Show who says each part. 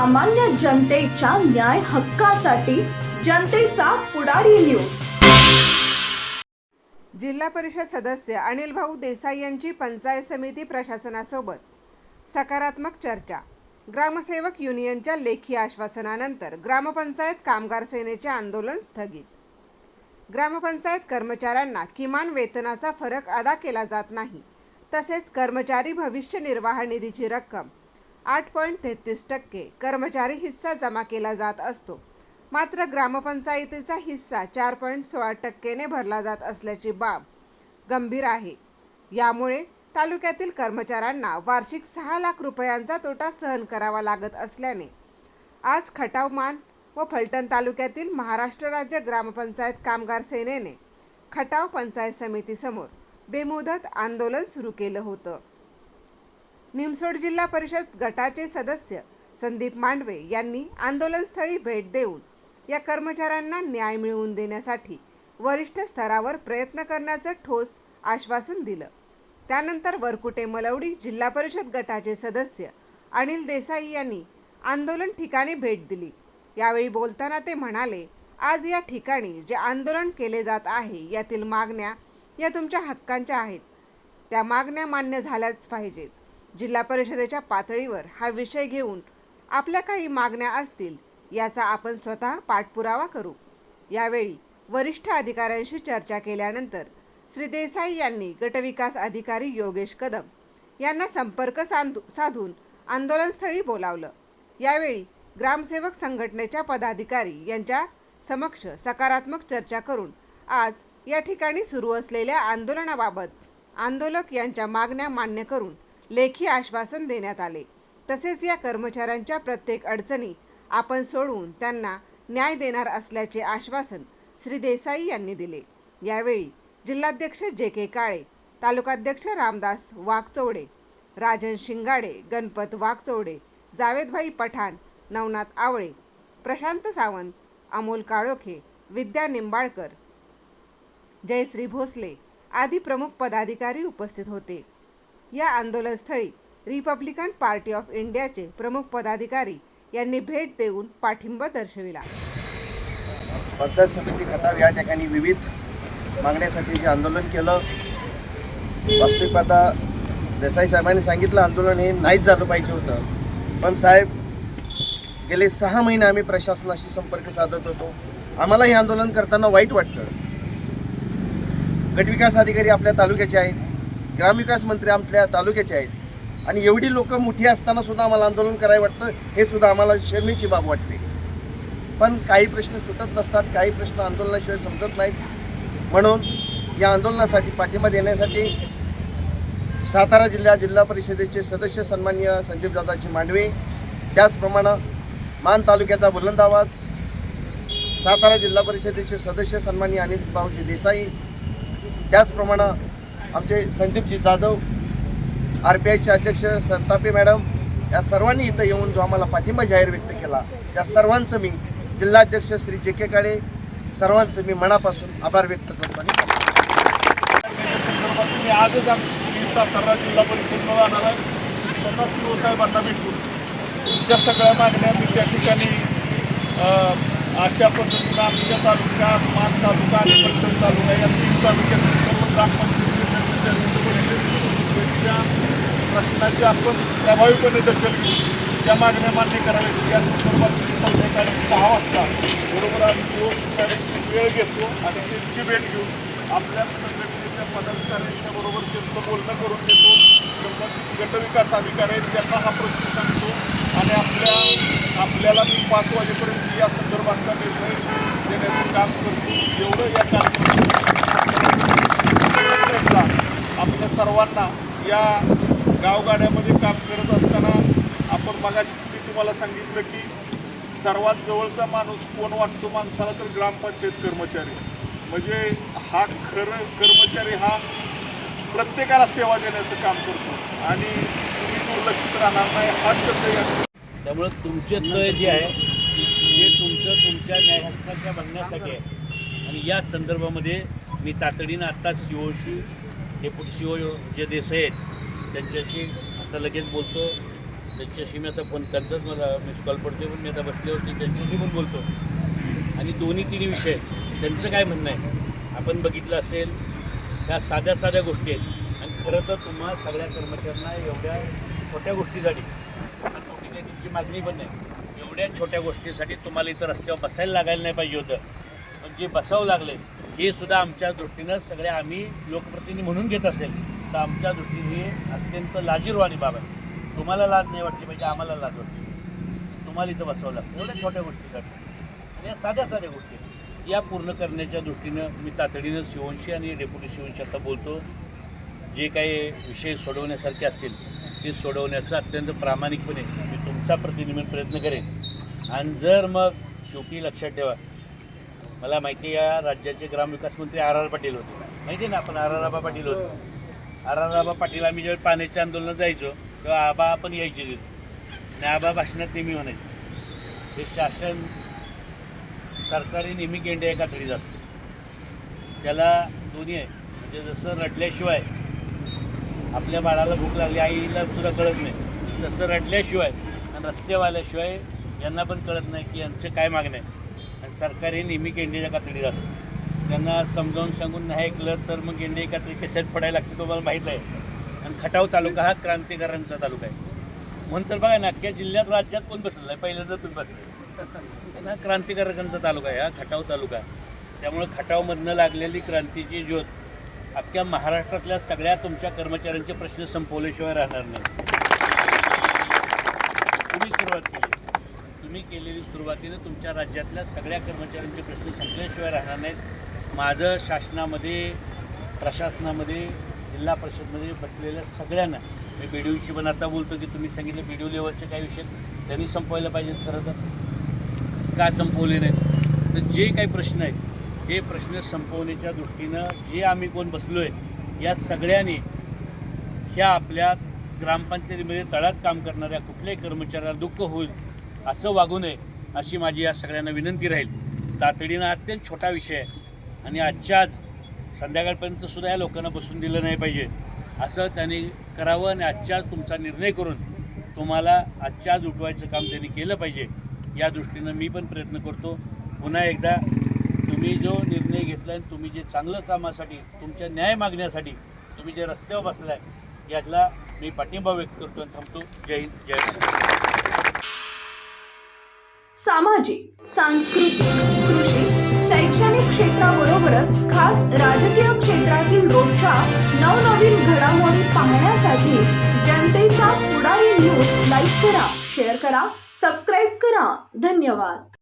Speaker 1: सामान्य जनतेच्या न्याय हक्कासाठी जनतेचा पुढारी न्यूज।
Speaker 2: जिल्हा परिषद सदस्य अनिल भाऊ देसाई यांची पंचायत समिती प्रशासनासोबत सकारात्मक चर्चा। ग्रामसेवक युनियनच्या लेखी आश्वासनानंतर ग्रामपंचायत कामगार सेनेचे आंदोलन स्थगित। ग्रामपंचायत कर्मचाऱ्यांना किमान वेतनाचा फरक अदा केला जात नाही, तसेच कर्मचारी भविष्य निर्वाह निधीची रक्कम 8.33% कर्मचारी हिस्सा जमा केला जात असतो, मात्र ग्रामपंचायतीचा हिस्सा 4.16% भरला जात असल्याची बाब गंभीर आहे। यामुळे तालुक्यातील कर्मचाऱ्यांना वार्षिक 6 लाख रुपयांचा तोटा सहन करावा लागत असल्याने आज खटाव मान व फलटण तालुक्यातील महाराष्ट्र राज्य ग्रामपंचायत कामगार सेनेने खटाव पंचायत समितीसमोर बेमुदत आंदोलन सुरू केलं होतं। निमसोड जिल्हा परिषद गटाचे सदस्य संदीप मांडवे यांनी आंदोलनस्थळी भेट देऊन या कर्मचाऱ्यांना न्याय मिळवून देण्यासाठी वरिष्ठ स्तरावर प्रयत्न करण्याचं ठोस आश्वासन दिलं। त्यानंतर वरकुटे मलवडी जिल्हा परिषद गटाचे सदस्य अनिल देसाई यांनी आंदोलन ठिकाणी भेट दिली। यावेळी बोलताना ते म्हणाले, आज या ठिकाणी जे आंदोलन केले जात आहे यातील मागण्या या तुमच्या हक्कांच्या आहेत, त्या मागण्या मान्य झाल्याच पाहिजेत। जिल्हा परिषदेच्या पातळीवर हा विषय घेऊन आपल्या काही मागण्या असतील याचा आपण स्वतः पाठपुरावा करू। यावेळी वरिष्ठ अधिकाऱ्यांशी चर्चा केल्यानंतर श्री देसाई यांनी गटविकास अधिकारी योगेश कदम यांना संपर्क साधून आंदोलनस्थळी बोलावलं। यावेळी ग्रामसेवक संघटनेच्या पदाधिकारी यांच्या समक्ष सकारात्मक चर्चा करून आज या ठिकाणी सुरू असलेल्या आंदोलनाबाबत आंदोलक यांच्या मागण्या मान्य करून लेखी आश्वासन देण्यात आले। तसेच या कर्मचाऱ्यांच्या प्रत्येक अडचणी आपण सोडवून त्यांना न्याय देणार असल्याचे आश्वासन श्री देसाई यांनी दिले। यावेळी जिल्हाध्यक्ष जे.के. काळे, तालुकाध्यक्ष रामदास वाघचौडे, राजन शिंगाडे, गणपत वाघचौडे, जावेदभाई पठाण, नवनाथ आवळे, प्रशांत सावंत, अमोल काळोखे, विद्या निंबाळकर, जयश्री भोसले आदी प्रमुख पदाधिकारी उपस्थित होते। या आंदोलनस्थळी रिपब्लिकन पार्टी ऑफ इंडियाचे प्रमुख पदाधिकारी यांनी भेट देऊन पाठिंबा दर्शविला।
Speaker 3: पंचायत समिती खटाव या ठिकाणी विविध मागण्यासाठी जे आंदोलन केलं, वास्तविक पाहता देसाई साहेबांनी सांगितलं आंदोलन हे नाहीच झालं पाहिजे होतं, पण साहेब गेले 6 महिने आम्ही प्रशासनाशी संपर्क साधत होतो। आम्हाला हे आंदोलन करताना वाईट वाटतं। गटविकास अधिकारी आपल्या तालुक्याचे आहेत, ग्रामविकास मंत्री आपल्या तालुक्याचे आहेत आणि एवढी लोक मोठी असताना सुद्धा आम्हाला आंदोलन करायला वाटतं, हे सुद्धा आम्हाला शर्मेची बाब वाटते। पण काही प्रश्न सुटत नसतात, काही प्रश्न आंदोलनाशिवाय समजत नाहीत। म्हणून या आंदोलनासाठी पाठिंबा देण्यासाठी सातारा जिल्हा परिषदेचे सदस्य सन्माननीय संदीपदादाजी मांडवे, त्याचप्रमाणे मान तालुक्याचा बुलंद आवाज, सातारा जिल्हा परिषदेचे सदस्य सन्माननीय अनिल भाऊजी देसाई, त्याचप्रमाणे आमचे संदीपजी जाधव, RPIचे अध्यक्ष संतापे मॅडम, या सर्वांनी इथं येऊन जो आम्हाला पाठिंबा जाहीर व्यक्त केला, त्या सर्वांचं मी जिल्हाध्यक्ष श्री जे.के. काळे सर्वांचं मी मनापासून आभार व्यक्त करतो।
Speaker 4: मी आजच आम्ही सातारा जिल्हा परिषद राहणार साहेबांना भेटून तुमच्या सगळ्या मागण्या मी त्या ठिकाणी अशा पद्धतीनं आमच्या तालुका, मान तालुका आणि फलटण तालुका या 3 तालुक्यातील सर्व ग्रामपंचायतीच्या प्रश्नाची आपण प्रभावीपणे दखल घेऊन त्या मागण्या मान्य कराव्यात। या संदर्भात संध्याकाळी 6 वाजता बरोबर आम्ही वेळ घेतो आणि त्यांची भेट घेऊन आपल्या संघटनेच्या पदाधिकाऱ्यांच्या बरोबर त्यांचं बोलणं करून घेतो। गटविकास अधिकारी आहेत त्यांना हा प्रश्न सांगतो आणि आपल्याला मी 5 वाजेपर्यंत या संदर्भाचा निर्णय देण्याचं काम करतो। एवढं या कार्यक्रमाचा आपल्या सर्वांना या गावगाड्यामध्ये काम करत असताना आपण मगाशी मी तुम्हाला सांगितलं की सर्वात जवळचा माणूस कोण वाटतो माणसाला, तर ग्रामपंचायत कर्मचारी। म्हणजे हा खरं कर्मचारी हा प्रत्येकाला सेवा देण्याचं काम करतो आणि तुम्ही दुर्लक्षित राहणार नाही हा शब्द या।
Speaker 5: त्यामुळे तुमचे तय जे आहे ते तुमच्या न्याय हक्काच्या बघण्यासाठी आहे आणि या संदर्भामध्ये मी तातडीनं आत्ताच शिव जे देसाई आहेत त्यांच्याशी आता लगेच बोलतो त्यांच्याशी मी आता फोन त्यांचाच मला मिस कॉल पडतो, पण मी आता बसल्यावरती त्यांच्याशी पण बोलतो आणि दोन्ही तिन्ही विषय त्यांचं काय म्हणणं आहे आपण बघितलं असेल. त्या साध्या साध्या गोष्टी आहेत आणि खरं तर तुम्हा सगळ्या कर्मचाऱ्यांना एवढ्या छोट्या गोष्टीसाठी मोठी काही त्यांची मागणी पण नाही, एवढ्या छोट्या गोष्टीसाठी तुम्हाला इथं रस्त्यावर बसायला लागायला नाही पाहिजे होतं, पण जे बसावं लागले हे सुद्धा आमच्या दृष्टीनं सगळ्या आम्ही लोकप्रतिनिधी म्हणून घेत असेल तर आमच्या दृष्टीने हे अत्यंत लाजिरवाणी बाब आहे. तुम्हाला लाज नाही वाटली पाहिजे, आम्हाला लाज वाटली, तुम्हाला इथं बसावं लागतं एवढ्या छोट्या गोष्टीसाठी. आणि या साध्या साध्या गोष्टी या पूर्ण करण्याच्या दृष्टीनं मी तातडीनं शिवंशी आणि डेप्युटी शिवंशी आता बोलतो. जे काही विषय सोडवण्यासारखे असतील ते सोडवण्याचा अत्यंत प्रामाणिकपणे मी तुमचा प्रतिनिधी प्रयत्न करेन. आणि जर मग शेवटी लक्षात ठेवा, मला माहिती आहे या राज्याचे ग्रामविकास मंत्री R.R. पाटील होते, माहिती आहे ना, आपण R.R. पाटील होतो. R.R. पाटील आम्ही जेव्हा पाण्याच्या आंदोलनात जायचो तेव्हा आबा आपण यायचे तिथे आणि आबा भाषणात नेहमी म्हणायचे हे शासन सरकारी नेहमी गेंड्या एका तरीच असते, त्याला दोन्ही आहे. म्हणजे जसं रडल्याशिवाय आपल्या बाळाला भूक लागली आईला सुद्धा कळत नाही, तसं रडल्याशिवाय आणि रस्त्यावाल्याशिवाय यांना पण कळत नाही की यांचं काय मागणं आहे. आणि सरकार हे नेहमी गेंड्याच्या कातडीत असतं, त्यांना समजावून सांगून नाही ऐकलं तर मग गेंडे कातडी कशात पडायला लागते तुम्हाला माहीत आहे. आणि खटाव तालुका हा क्रांतिकारांचा तालुका आहे म्हणून तर बघा ना अख्ख्या जिल्ह्यात राज्यात कोण बसलेलं आहे, पहिल्यांदा तुम्ही बसले. हा क्रांतिकारकांचा तालुका आहे, हा खटाव तालुका. त्यामुळे खटावमधनं लागलेली क्रांतीची ज्योत अख्ख्या महाराष्ट्रातल्या सगळ्या तुमच्या कर्मचाऱ्यांचे प्रश्न संपवल्याशिवाय राहणार नाही. तुम्ही सुरुवात केली, तुम्ही केलेली सुरुवातीनं तुमच्या राज्यातल्या सगळ्या कर्मचाऱ्यांचे प्रश्न संपल्याशिवाय राहणार नाहीत. माझं शासनामध्ये प्रशासनामध्ये जिल्हा परिषदमध्ये बसलेल्या सगळ्यांना मी बी डी ओशी पण आता बोलतो की तुम्ही सांगितलं बी डी ओ लेवलचे काही विषय त्यांनी संपवायला पाहिजेत. खरं तर का संपवले नाहीत तर जे काही प्रश्न आहेत हे प्रश्न संपवण्याच्या दृष्टीनं जे आम्ही कोण बसलो आहे या सगळ्यांनी ह्या आपल्या ग्रामपंचायतीमध्ये तळात काम करणाऱ्या कुठल्याही कर्मचाऱ्याला दुःख होईल असं वागू नये अशी माझी या सगळ्यांना विनंती राहील. तातडीनं अत्यंत छोटा विषय आहे आणि आजच्या आज संध्याकाळपर्यंत सुद्धा या लोकांना बसून दिलं नाही पाहिजे असं त्यांनी करावं आणि आजच्या आज तुमचा निर्णय करून तुम्हाला आजच्या आज उठवायचं काम त्यांनी केलं पाहिजे. या दृष्टीनं मी पण प्रयत्न करतो. पुन्हा एकदा तुम्ही जो निर्णय घेतला आणि तुम्ही जे चांगलं कामासाठी तुमच्या न्याय मागण्यासाठी तुम्ही जे रस्त्यावर बसला आहे यातला मी पाठिंबा व्यक्त करतो आणि थांबतो. जय हिंद, जय महाराष्ट्र.
Speaker 1: सामाजिक, सांस्कृतिक, कृषी, शैक्षणिक क्षेत्राबरोबरच खास राजकीय क्षेत्रातील रोजच्या नवनवीन घडामोडी पाहण्यासाठी जनतेचा पुढारी न्यूज लाईक करा, शेअर करा, सबस्क्राईब करा. धन्यवाद.